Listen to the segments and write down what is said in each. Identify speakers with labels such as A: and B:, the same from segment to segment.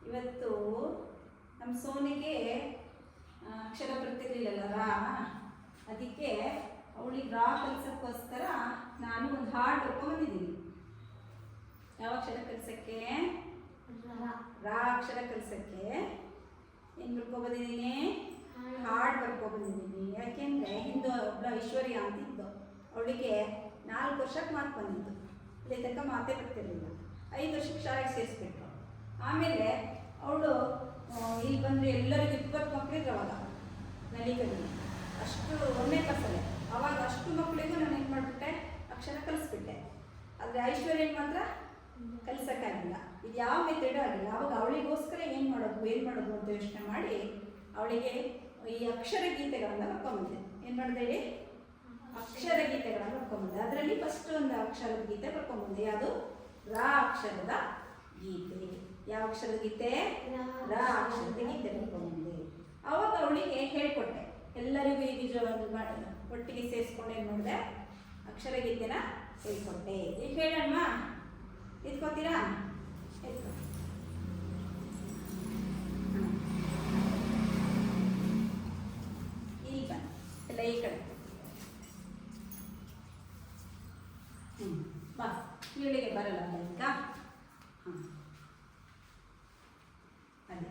A: ಇವತ್ತು ನಮ್ಮ ಸೋನಿಗೆ ಅಕ್ಷರ ಬರ್ತಿರ್ಲಿಲ್ಲಲ್ಲ ರಾ, ಅದಕ್ಕೆ ಅವಳಿಗೆ ರಾ ಕಲಿಸೋಕ್ಕೋಸ್ಕರ ನಾನು ಒಂದು ಹಾಡು ಬರ್ಕೊಂಡ್ಬಂದಿದ್ದೀನಿ. ಯಾವ ಅಕ್ಷರ ಕಲಿಸೋಕ್ಕೆ? ರಾ ಅಕ್ಷರ ಕಲಿಸೋಕ್ಕೆ ಏನು ಬರ್ಕೊಬಂದಿದ್ದೀನಿ? ಹಾಡು ಬರ್ಕೊಬಂದಿದ್ದೀನಿ. ಯಾಕೆಂದರೆ ಹಿಂದೆ ಒಬ್ಬ ಐಶ್ವರ್ಯ ಅಂತಿದ್ದು, ಅವಳಿಗೆ 4 ವರ್ಷಕ್ಕೆ ಮಾತು ಬಂದಿತ್ತು. ಅಲ್ಲಿ ತನಕ ಮಾತೇ ಬರ್ತಿರಲಿಲ್ಲ. 5 ವರ್ಷಕ್ಕೆ ಶಾಲೆಗೆ ಸೇರಿಸ್ಬಿಟ್ರು. ಆಮೇಲೆ ಅವಳು ಇಲ್ಲಿ ಬಂದರೆ ಎಲ್ಲರಿಗೂ 20 ಮಕ್ಕಳಿದ್ರು ಅವಾಗ ನಲಿಗಲ್ಲಿ, ಅಷ್ಟು 1ನೇ ಕ್ಲಾಸಲ್ಲಿ. ಅವಾಗ ಅಷ್ಟು ಮಕ್ಕಳಿಗೂ ನಾನು ಏನು ಮಾಡಿಬಿಟ್ಟೆ, ಅಕ್ಷರ ಕಲಿಸ್ಬಿಟ್ಟೆ. ಆದರೆ ಐಶ್ವರ್ಯಗೆ ಮಾತ್ರ ಕಲಿಸೋಕ್ಕಾಗಿಲ್ಲ. ಇದು ಯಾವ ಮೆಥಡು ಆಗಿಲ್ಲ. ಅವಾಗ ಅವಳಿಗೋಸ್ಕರ ಏನು ಮಾಡೋದು ಅಂತ ಯೋಚನೆ ಮಾಡಿ ಅವಳಿಗೆ ಈ ಅಕ್ಷರ ಗೀತೆಗಳನ್ನು ಬರ್ಕೊಂಬಂದೆ. ಏನು ಮಾಡಿದೆ ಹೇಳಿ? ಅಕ್ಷರ ಗೀತೆಗಳನ್ನು ಬರ್ಕೊಂಬಂದೆ. ಅದರಲ್ಲಿ ಫಸ್ಟ್ ಒಂದು ಅಕ್ಷರದ ಗೀತೆ ಬರ್ಕೊಂಬಂದೆ. ಅದು ರಾ ಅಕ್ಷರದ ಗೀತೆ. ಯಾವ ಅಕ್ಷರದ ಗೀತೆ? ರಾ ಅಕ್ಷರದ ಗೀತೆ ಬರ್ಕೊಂಬಂದೆ. ಅವಾಗ ಅವಳಿಗೆ ಹೇಳ್ಕೊಟ್ಟೆ. ಎಲ್ಲರಿಗೂ ಈಗ ಒಟ್ಟಿಗೆ ಸೇರಿಸ್ಕೊಂಡು ಏನು ಮಾಡಿದೆ, ಅಕ್ಷರ ಗೀತೆನ ಹೇಳ್ಕೊಟ್ಟೆ. ಈಗ ಹೇಳಣ್ಣ, ಎತ್ಕೋತೀರಾ? ಎತ್ಕೊ. ಈಗ ಎಲ್ಲ ಈ ಕಡೆ ಬಾ. ಇವಳಿಗೆ ಬರಲ್ಲ ಈಗ. ಅದೇ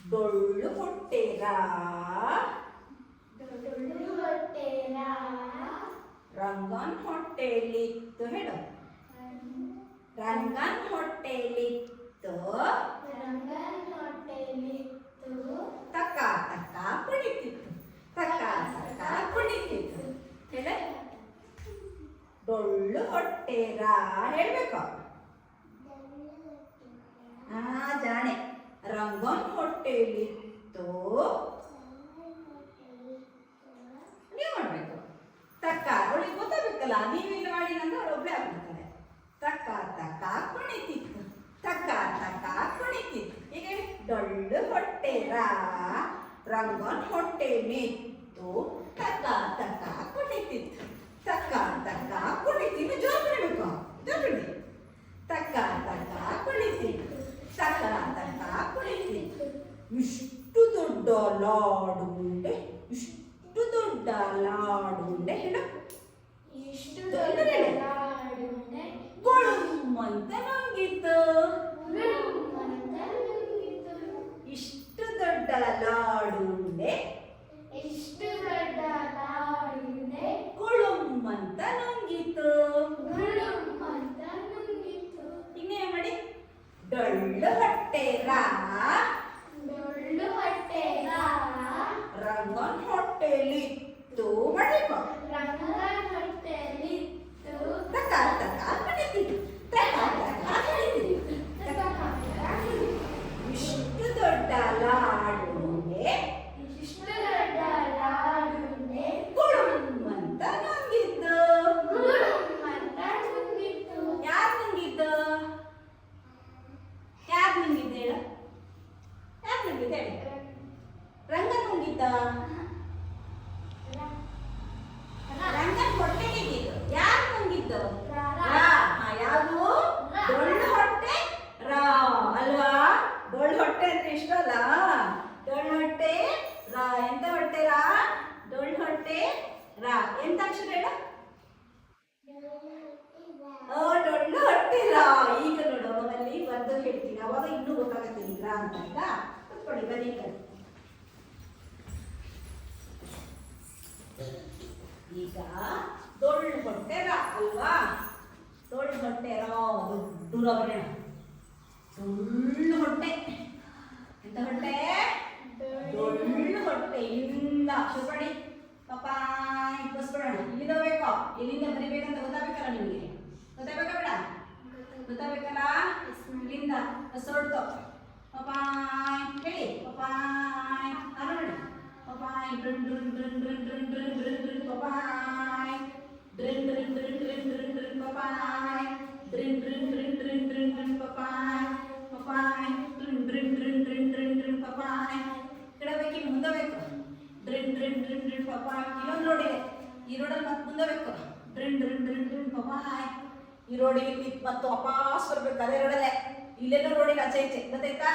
A: ಡೊಳ್ಳು ಹೊಟ್ಟೆರಾ ರಂಗನ್ ಹೊಟ್ಟೆಲಿತ್ತು. ಹೇಳು. ರಂಗನ್ ಹೊಟ್ಟೆಲಿತ್ತು ತಕ್ಕ ತಕ್ಕ ಕುಣಿತಿತ್ತು. ತಕ್ಕ ತಕ್ಕ ಕುಣಿತಿತ್ತು. ಹೇಳ. ಡೊಳ್ಳು ಹೊಟ್ಟೆರಾ ಹೇಳ್ಬೇಕು. ಜಾಣೆ. ರಂಗನ್ ಹೊಟ್ಟೆಲಿತ್ತು ನೀವು ಮಾಡ್ಬೇಕು. ತಕ್ಕ ಅವಳಿಗೆ ಗೊತ್ತಾಗಬೇಕಲ್ಲ, ನೀವಿಲ್ಲ ಮಾಡಿ ಅಂದ್ರೆ ಅವಳು ಒಬ್ಬಳೇ ಆಗ್ಬಿಡ್ತಾಳೆ. ತಕ್ಕ ತಕ್ಕ ಕುಣಿತಿತ್ತು. ತಕ್ಕ ತಕ್ಕ ಕುಣಿತಿತ್ತು. ಈಗ ಡೊಳ್ಳು ಹೊಟ್ಟೆರಾ ರಂಗನ್ ಹೊಟ್ಟೆಲಿತ್ತು ತಕ್ಕ ತಕ್ಕ ಕುಣಿತಿತ್ತು. ತಕ್ಕ ತಕ್ಕ ಕುಣಿತಿತ್ತು. ಜೋರು ಬಿಡಬೇಕು. ಜೋರು ಬಿಡಿ. ತಕ್ಕ ತಕ್ಕ ಕುಣಿತಿತ್ತು. ತಕ್ಕ ತಕ್ಕ ಕುಣಿತಿತ್ತು. ಇಷ್ಟು ದೊಡ್ಡ ಲಾಡುಂಡೆ, ಇಷ್ಟು ದೊಡ್ಡ ಲಾಡುಂಡೆ. ಹೇಳು. ಇಷ್ಟು ದೊಡ್ಡ ಲಾಡುಂಡೆ ಗುಳುಮ್ಮಂತ ನುಂಗಿತ್ತು. ಇಷ್ಟು ದೊಡ್ಡ ಲಾಡುಂಡೆ, ಇಷ್ಟು ದೊಡ್ಡ ಲಾಡುಂಡೆ ಗುಳುಮ್ಮಂತ ನುಂಗಿತ್ತು. ಗುಳುಮ್ಮಂತ ನುಂಗಿತ್ತು. ಇನ್ನೇ ಮಾಡಿ. ಡೊಳ್ಳು ಹೊಟ್ಟೆರಾ ಡೊಳ್ಳು ಹೊಟ್ಟೆರಾ ರಂಗನ್ ಹೊಟ್ಟೆಲಿತ್ತು. ಮಾಡಿಕೊ. ರಂಗನ್ ಹೊಟ್ಟೆಲಿತ್ತು ತಕ್ಕ ತಕ್ಕ ಕುಣಿತಿತ್ತು. ತಕ್ಕ ತಕ್ಕ ಕುಣಿತಿತ್ತು. ಇಷ್ಟು ದೊಡ್ಡ ಲಾಡುಂಡೆ, ಇಷ್ಟು ದೊಡ್ಡ ಲಾಡುಂಡೆ ಗುಳುಮ್ಮಂತ ನುಂಗಿತ್ತು. ಗುಳುಮ್ಮಂತ ನುಂಗಿತ್ತು. ಯಾರು ನುಂಗಿದ್ದು? ಯಾರು ನುಂಗಿದ್ದು ಹೇಳು? ಯಾರು ನುಂಗಿದ್ದು ಹೇಳಿ? ರಂಗ ನುಂಗಿದ್ದ? ರಂಗನ್ ಹೊಟ್ಟೆಗಿದ್ದು. ಯಾರು ನುಂಗಿದ್ದು? ಯಾವುದು? ಡೊಳ್ಳು ಹೊಟ್ಟೆ ರಾ ಅಲ್ವಾ? ಡೊಳ್ಳು ಹೊಟ್ಟೆ ಅಂದ್ರೆ ಇಷ್ಟ ಅಲ್ಲ? ಡೊಳ್ಳು ಹೊಟ್ಟೆ ರಾ. ಎಂತ ಹೊಟ್ಟೆ ರಾ? ಡೊಳ್ಳು ಹೊಟ್ಟೆ ರಾ. ಎಂತ ಅಕ್ಷರ ಹೇಳು? ಡೊಳ್ಳು ಹೊಟ್ಟೆ ರಾ. ಈಗ ನೋಡು ಅಲ್ಲಿ ಬಂದು ಹೇಳ್ತೀನಿ, ಅವಾಗ ಇನ್ನೂ ಗೊತ್ತಾಗುತ್ತೆ ಈಗ ರಾ ಅಂತ. ಈಗ ಕೂತ್ಕೊಳ್ಳಿ, ಬನ್ನಿ ಕಡೆ. ಈಗ ಡೊಳ್ಳು ಹೊಟ್ಟೆ ರಾ ಅಲ್ವಾ? ಡೊಳ್ಳು ಹೊಟ್ಟೆ ರಾ ದೂರ ಬರೋಣ. ಡೊಳ್ಳು ಹೊಟ್ಟೆ. ಎಂತ ಹೊಟ್ಟೆ? ಡೊಳ್ಳು ಹೊಟ್ಟೆ. ಇಲ್ಲಿಂದ ಶುರುಪಡಿ. ಪಾಪ ಬಸ್ಬಿಡೋಣ. ಇಲ್ಲಿಂದ ಹೋಗ್ಬೇಕು. ಇಲ್ಲಿಂದ ಬರಿಬೇಕಂತ ಗೊತ್ತಾಗಬೇಕಲ್ಲ ನಿಮಗೆ? ಗೊತ್ತಾಗಬೇಕ ಬೇಡ? ಗೊತ್ತಾಗಬೇಕಲ್ಲ? ಇಲ್ಲಿಂದ ಬಸ್ ಹೊರಡ್ತು. ಪಪಾಯ್ ಹೇಳಿ. ಪಪಾಯ್ ಅದು ನೋಡಿ. ಪಪಾಯ್ ಡ್ರನ್ ಡ್ರನ್ ಡ್ರನ್ ಡ್ರನ್ ಡ್ರನ್ ಡ್ರನ್ ಡ್ರನ್ ಡ್ರನ್ ಪಪಾಯ್ ಡ್ರನ್ ಡ್ರನ್ ಡ್ರನ್ ಡ್ರನ್ ಡ್ರನ್ ಡ್ರನ್ ಪಪಾಯ್ ಡ್ರನ್ ಡ್ರನ್ ಡ್ರನ್ ಡ್ರನ್ ಡ್ರನ್ ಡ್ರನ್ ಪಪಾಯ್ ಪಪಾಯ್ ಡ್ರನ್ ಡ್ರನ್ ಡ್ರನ್ ಡ್ರನ್ ಡ್ರನ್ ಡ್ರನ್ ಪಪಾಯ್. ಕೆಳಬೇಕು, ಮುಂದೆ ಬೇಕು. ಡ್ರನ್ ಡ್ರನ್ ಡ್ರನ್ ಡ್ರನ್ ಪಪಾಯ್. ಇನ್ನೊಂದು ರೋಡ್ ಇದೆ. ಈ ರೋಡಲ್ಲಿ ಮತ್ತೆ ಮುಂದೆ ಬೇಕು. ಡ್ರನ್ ಡ್ರನ್ ಡ್ರನ್ ಡ್ರನ್ ಪಪಾಯ್. ಈ ರೋಡಿಗೆ ಮತ್ತು ವಾಪಸ್ ಬರ್ಬೇಕು. ಅದೇ ರೋಡಲ್ಲೇ ಇಲ್ಲೆಲ್ಲ ರೋಡಿಗೆ ಆಚೆ ಈಚೆ ಗೊತ್ತಾಯ್ತಾ.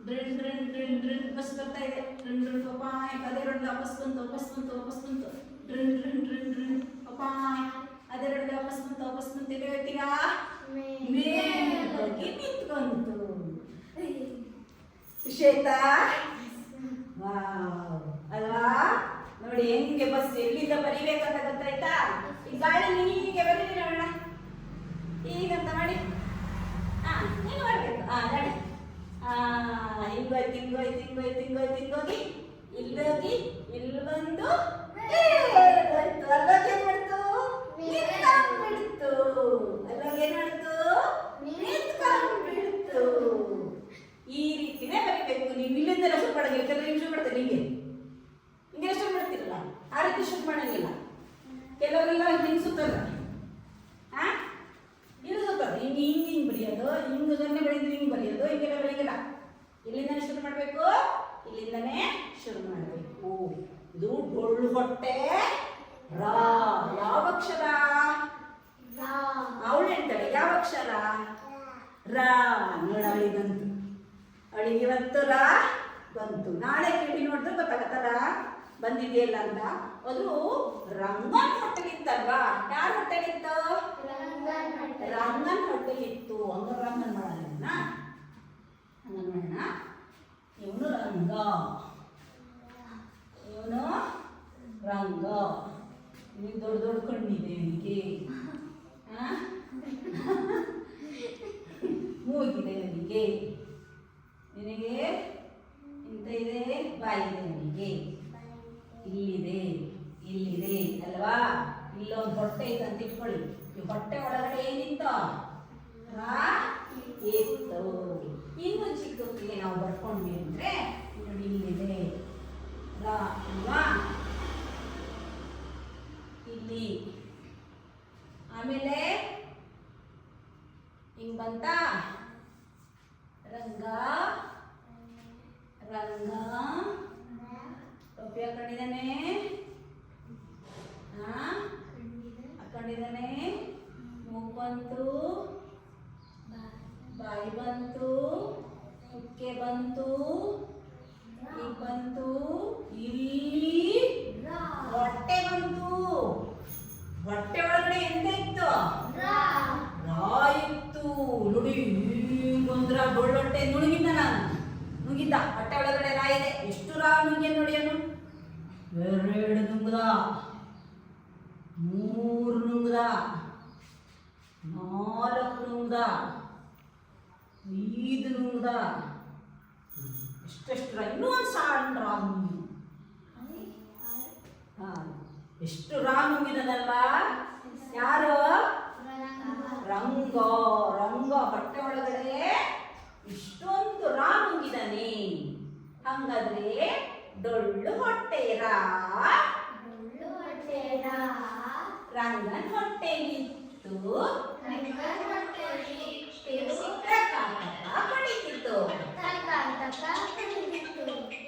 A: ಡ್ರಿನ್ ಡ್ರಿನ್ ಡ್ರಿನ್ ಡ್ರಿನ್ ಬಸ್ ಬರ್ತಾ ಇದೆ. ಡ್ರಿನ್ ಡ್ರಿನ್ ಪಪಾಯ್ ಅದೇ ರೋಡ್ ವಾಪಸ್ ಬಂತು ವಾಪಸ್ ಬಂತು ವಾಪಸ್ ಬಂತು. ಡ್ರಿನ್ ಡ್ರಿನ್ ಡ್ರಿನ್ ಡ್ರಿನ್ ಪಪಾಯ್ ಅದೇ ರೋಡ್ ವಾಪಸ್ ಬಂತು ವಾಪಸ್ ಬಂತು. ಎಲ್ಲಿ ಹೋಗ್ತೀರಾ? ಮೇಲೋಗಿ ನಿಂತ್ಕೊಂತು. ಖುಷಿ ಆಯ್ತಾ? ವಾವ್ ಅಲ್ವಾ? ನೋಡಿ ಹೆಂಗೆ ಬಸ್ ಎಲ್ಲಿಂದ ಬರಿಬೇಕಂತ ಗೊತ್ತಾಯ್ತಾ? ಈ ಗಾಳಿ ಹೀಗೆ ಬರೀರಿ ನೋಡೋಣ. ಹೀಗಂತ ಮಾಡಿ ನೀನು ಮಾಡ್ಬೇಕು. ನಡಿ ಹಿಂಗೋಯ್ತು ಹಿಂಗೋಯ್ತು ಹಿಂಗೋಯ್ತು ಹಿಂಗೋಯ್ತು ಹಿಂಗೋಗಿ ಇಲ್ಲೋಗಿ ಇಲ್ಲಿ ಬಂದು ಅಲ್ಲೋಗಿ ಏನ್ ಮಾಡ್ತು? ನಿಂತ್ಕೊಂಡ್ಬಿಡ್ತು. ಅಲ್ಲೋಗಿ ಏನ್ ಮಾಡ್ತು? ನಿಂತ್ಕೊಂಡ್ಬಿಡ್ತು. ಈ ರೀತಿನೇ ಬರಿಬೇಕು. ನೀವು ಇಲ್ಲಿಂದ ಶುರು ಮಾಡೋಂಗಿಲ್ಲ. ಕೆಲವರು ಶುರು ಮಾಡ್ತಾರೆ ಹಿಂಗೆ ಶುರು ಮಾಡ್ತಿರಲ್ಲ, ಆ ರೀತಿ ಶುರು ಮಾಡಂಗಿಲ್ಲ. ಕೆಲವರೆಲ್ಲ ಹಿಂಗೆ ಸುತ್ತಲ್ಲ, ಇದು ಸುತ್ತಲ್ಲ. ಹಿಂಗೆ ಹಿಂಗೆ ಹಿಂಗೆ ಬರೆಯೋದು, ಹಿಂಗೆ ಸೊನ್ನೆ ಬರೆಯೋದು, ಹಿಂಗೆ ಬರೆಯೋದು, ಹಿಂಗೆಲ್ಲ ಬರೆಯಂಗಿಲ್ಲ. ಇಲ್ಲಿಂದನೇ ಶುರು ಮಾಡಬೇಕು. ಇಲ್ಲಿಂದನೇ ಶುರು ಮಾಡಬೇಕು. ಇದು ಡೊಳ್ಳು ಹೊಟ್ಟೆ ರಾ. ಯಾವ ಅಕ್ಷರ? ಅವಳು ಹೇಳ್ತಾಳೆ ಯಾವ ಅಕ್ಷರ? ರಾ. ನೋಡ ಅವಳಿಗಂತು, ಅವಳಿಗೆ ಇವತ್ತು ರಾ ಬಂತು. ನಾಳೆ ಕೇಳಿ ನೋಡಿದ್ರೆ ಗೊತ್ತಾಗತ್ತಲ್ಲ ಬಂದಿದೆಯಲ್ಲ ಅಂತ. ಅದು ರಂಗನ್ ಹೊಟ್ಟೆಲಿತ್ತಲ್ವಾ? ಯಾರ ಹೊಟ್ಟೆಲಿತ್ತು? ರಂಗನ್ ಹೊಟ್ಟೆಲಿತ್ತು. ಹಂಗ ರಂಗನ್ ಮಾಡೋಣ, ಹಂಗ ಮಾಡೋಣ. ಇವನು ರಂಗ, ಇವನು ರಂಗ. ನಿಮಗೆ ದೊಡ್ಡ ದೊಡ್ಡ ಕಣ್ಣಿದೆ ಇವನಿಗೆ, ಮೂಗಿದೆ ಇವನಿಗೆ, ನಿನಗೆ ಇಂತ ಇದೆ, ಬಾಯಿ ಇದೆ ಅವನಿಗೆ, ಇಲ್ಲಿದೆ ಇಲ್ಲಿದೆ ಅಲ್ವಾ? ಇಲ್ಲೊಂದು ಹೊಟ್ಟೆ ಇದೆ ಅಂತ ಇಟ್ಕೊಳ್ಳಿ. ಈ ಹೊಟ್ಟೆ ಒಳಗಡೆ ಏನಿತ್ತು? ಇತ್ತು. ಇನ್ನು ಚಿಕ್ಕಕ್ಕೆ ನಾವು ಬರ್ಕೊಂಡ್ವಿ ಅಂದ್ರೆ ನೋಡಿ ಇಲ್ಲಿದೆ ರಾ ಅಲ್ವಾ? ಇಲ್ಲಿ ಆಮೇಲೆ ಹಿಂಗ್ ಬಂತ ರಂಗ. ರಂಗ ಟೋಪಿ ಹಾಕೊಂಡಿದ್ದಾನೆ, ಹಾಕೊಂಡಿದ್ದಾನೆ. ಮೂಗು ಬಂತು, ಬಾಯಿ ಬಂತು, ಕುಕ್ಕೆ ಬಂತು, ಈಗ ಬಂತು, ಇಲ್ಲಿ ಹೊಟ್ಟೆ ಬಂತು. ಹೊಟ್ಟೆ ಒಳಗಡೆ ಎಂತ ಇತ್ತು? ರಾ ಇತ್ತು. ನೋಡಿ ಹಿಂಗೊಂದ್ರ ಡೊಳ್ಳೊಟ್ಟೆ ನುಣಗಿದ್ದ. ನಾನು ನುಂಗಿದ್ದ. ಹೊಟ್ಟೆ ಒಳಗಡೆ ರಾ ಇದೆ. ಎಷ್ಟು ರಾ ನುಂಗ್ಯ ನೋಡಿ ಅವನು? 2 ನುಂಗ್ದ, 3 ನುಂಗ್ದ, 4 ನುಂಗ್ದ, 5 ನುಂಗ್ದ. ಎಷ್ಟೆಷ್ಟು ರಾ? ಇನ್ನೂ ಒಂದು ಸಣ್ಣ ರಾ ನುಂಗಿ. ಎಷ್ಟು ರಾ ನುಂಗಿದನಲ್ವಾ? ಯಾರು? ರಂಗ. ರಂಗ ಹೊಟ್ಟೆ ಒಳಗಡೆ ಇಷ್ಟೊಂದು ರಾ ನುಂಗಿದಾನೆ. ಹಂಗಾದ್ರೆ ಡೊಳ್ಳು ಹೊಟ್ಟೆ ರಾ. ರಂಗನ್ ಹೊಟ್ಟೆಲಿತ್ತು, ಹೊಡಿತಿತ್ತು.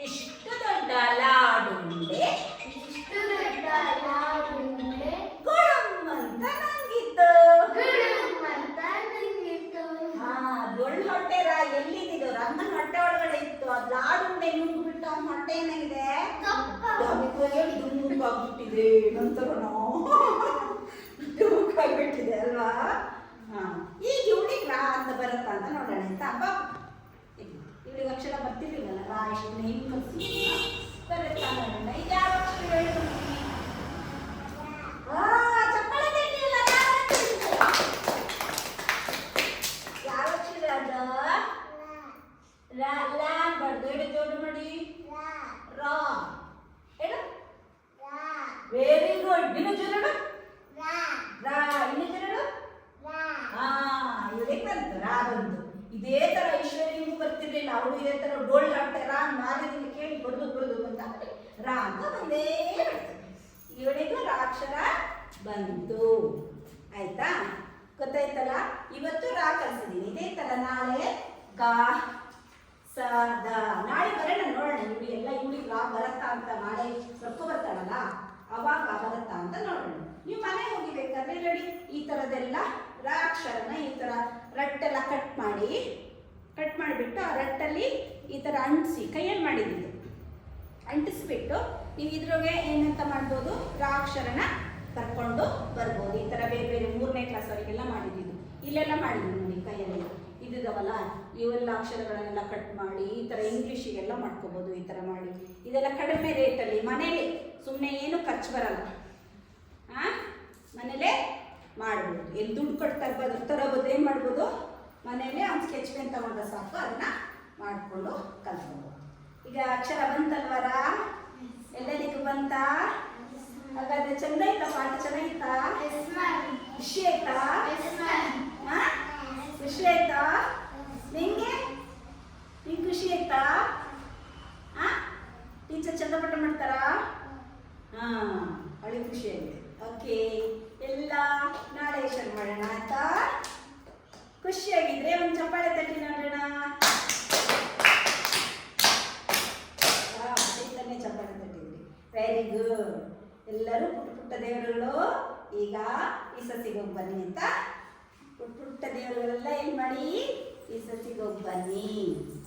A: ಇಷ್ಟು ದೊಡ್ಡ ಲಾಡುಂಡೆ ಗುಳುಮ್ಮಂತ ನಂಗಿತ್ತು. ಡೊಳ್ಳು ಹೊಟ್ಟೆ ರಾ ಎಲ್ಲಿದ್ದು? ರಂಗನ್ ಹೊಟ್ಟೆ ಒಳಗಡೆ ಇತ್ತು. ಅದು ಲಾಡುಂಡೆ ನುಂಗ್ಬಿಟ್ಟು ಅವನ ಹೊಟ್ಟೆ ಏನಾಗಿದೆ? ದುಂಬಾಗ್ಬಿಟ್ಟಿದೆ. ನಂತರ ದುಂಬಾಗ್ಬಿಟ್ಟಿದೆ ಅಲ್ವಾ? ಈಗ ಇವಳಿಗೆ ರಾ ಅಂತ ಬರುತ್ತಾ ಅಂತ ನೋಡೋಣ ಅಂತ. ಹಬ್ಬ ಇವಳಿಗೆ ಅಕ್ಷರ ಬರ್ತಿರ್ಲಿಲ್ಲ. ರಾ ಎಷ್ಟು ಹಿಂಗೆ ಬರುತ್ತಾ ನೋಡೋಣ. ಈಗ ಯಾವ ಅಕ್ಷರ ಹೇಳ್ತೀನಿ? ಚಪ್ಪಳ ತಿಂಡಿಲ್ಲ. ಯಾವ ಅಕ್ಷರ ಅದು? ರಾ. ಲಾ ಬರ್ದು ಹೇಳಿ ಜೋಡು ಮಾಡಿ. ರಾ ಹೇಳು. Very good. ಇನ್ನು ಜೋರು ರಾ. ಇನ್ನು ಜೋರು. ಇವಳಿಗೆ ಬಂತು ರಾ ಬಂತು. ಇದೇ ತರ ಐಶ್ವರ್ಯಗೂ ಬರ್ತಿರ್ಲಿಲ್ಲ. ಅವಳು ಇದೇ ತರ ಡೋಲ್ ಹಾಕ್ತಾರೆ ರಾ ಮಾರಿದಲ್ಲಿ ಕೇಳಿ ಬಡ್ದು ಬಡ್ದು ಅಂತ ರಾ ಅಂತ ಬಂದೇ ಬಿಡ್ತು. ಇವಳಿಗೂ ರಾ ಅಕ್ಷರ ಬಂತು. ಆಯ್ತಾ? ಗೊತ್ತಾಯ್ತಲ್ಲ? ಇವತ್ತು ರಾ ಕಲಿಸಿದ್ದೀನಿ. ಇದೇ ತರ ನಾಳೆ ಗ ಸ ದ. ನಾಳೆ ಬರೋಣ ನೋಡೋಣ. ಇವಳಿಗೆಲ್ಲ ಇವಳಿಗೆ ರಾ ಬರತ್ತಾ ಅಂತ. ನಾಳೆ ಬರ್ಕೊ ಬರ್ತಾಳಲ್ಲ ಅವಾಗ ಬರತ್ತಾ ಅಂತ ನೋಡೋಣ. ನೀವು ಮನೆಗೆ ಹೋಗಿ ಬೇಕಾದ್ರೆ ನೋಡಿ ಈ ಥರದ್ದೆಲ್ಲ ರ ಅಕ್ಷರನ ಈ ಥರ ರಟ್ಟೆಲ್ಲ ಕಟ್ ಮಾಡಿಬಿಟ್ಟು ಆ ರಟ್ಟಲ್ಲಿ ಈ ಥರ ಅಂಟಿಸಿ ಕೈಯಲ್ಲಿ ಮಾಡಿದ್ದು ಅಂಟಿಸ್ಬಿಟ್ಟು ನೀವು ಇದ್ರೊಳಗೆ ಏನಂತ ಮಾಡ್ಬೋದು ರ ಅಕ್ಷರನ ಬರ್ಕೊಂಡು ಬರ್ಬೋದು. ಈ ಥರ ಬೇರೆ ಬೇರೆ 3ನೇ ಕ್ಲಾಸ್ವರೆಗೆಲ್ಲ ಮಾಡಿದ್ದು ಇಲ್ಲೆಲ್ಲ ಮಾಡಿದ್ವಿ ನೋಡಿ ಕೈಯಲ್ಲಿ ಇದಿದಾವಲ್ಲ ಇವೆಲ್ಲ ಅಕ್ಷರಗಳನ್ನೆಲ್ಲ ಕಟ್ ಮಾಡಿ ಈ ಥರ ಇಂಗ್ಲೀಷಿಗೆಲ್ಲ ಮಾಡ್ಕೋಬೋದು. ಈ ಥರ ಮಾಡಿ ಇದೆಲ್ಲ ಕಡಿಮೆ ರೇಟಲ್ಲಿ ಮನೇಲಿ ಸುಮ್ಮನೆ ಏನು ಖರ್ಚು ಬರಲ್ಲ. ಮನೇಲೇ ಮಾಡ್ಬೋದು, ಎಲ್ಲಿ ದುಡ್ಡು ಕೊಟ್ಟು ತರೋಬೋದು. ಏನು ಮಾಡ್ಬೋದು ಮನೇಲೇ ಒಂದು ಸ್ಕೆಚ್ ಪೆನ್ ತಗೊಂಡ್ರೆ ಸಾಕು, ಅದನ್ನು ಮಾಡಿಕೊಂಡು ಕಲ್ತ್ಬೋದು. ಈಗ ಅಕ್ಷರ ಬಂತಲ್ವರ ಎಲ್ಲರಿಗೂ ಬಂತ? ಹಾಗಾದ್ರೆ ಚಂದ ಆಯ್ತಾ? ಪಾಠ ಚೆನ್ನಾಗಿತ್ತಾ? ಖುಷಿ ಆಯ್ತಾ? ಖುಷಿ ಆಯ್ತಾ ನಿಂಗೆ? ಖುಷಿ ಆಯ್ತಾ? ಟೀಚರ್ ಚಂದ ಪಾಠ ಮಾಡ್ತಾರಾ? ಅವಳಿಗೆ ಖುಷಿ ಆಗಿದೆ. ಓಕೆ, ಎಲ್ಲ ನಾಳೆ ಶುರು ಮಾಡೋಣ ಆಯ್ತಾ? ಖುಷಿಯಾಗಿದ್ರೆ ಒಂದು ಚಪ್ಪಾಳೆ ತಟ್ಟಿ ನೋಡೋಣ. ಚಪ್ಪಾಳೆ ತಟ್ಟಿದ್ರಿ, ವೆರಿ ಗುಡ್. ಎಲ್ಲರೂ ಪುಟ್ಟ ಪುಟ್ಟ ದೇವರುಗಳು ಈಗ ಈ ಸಸಿಗೆ ಹೋಗಿ ಬನ್ನಿ ಅಂತ ಪುಟ್ಟ ಪುಟ್ಟ ದೇವರುಗಳೆಲ್ಲ ಏನು ಮಾಡಿ ಈ ಸಸಿಗೆ ಹೋಗಿ ಬನ್ನಿ.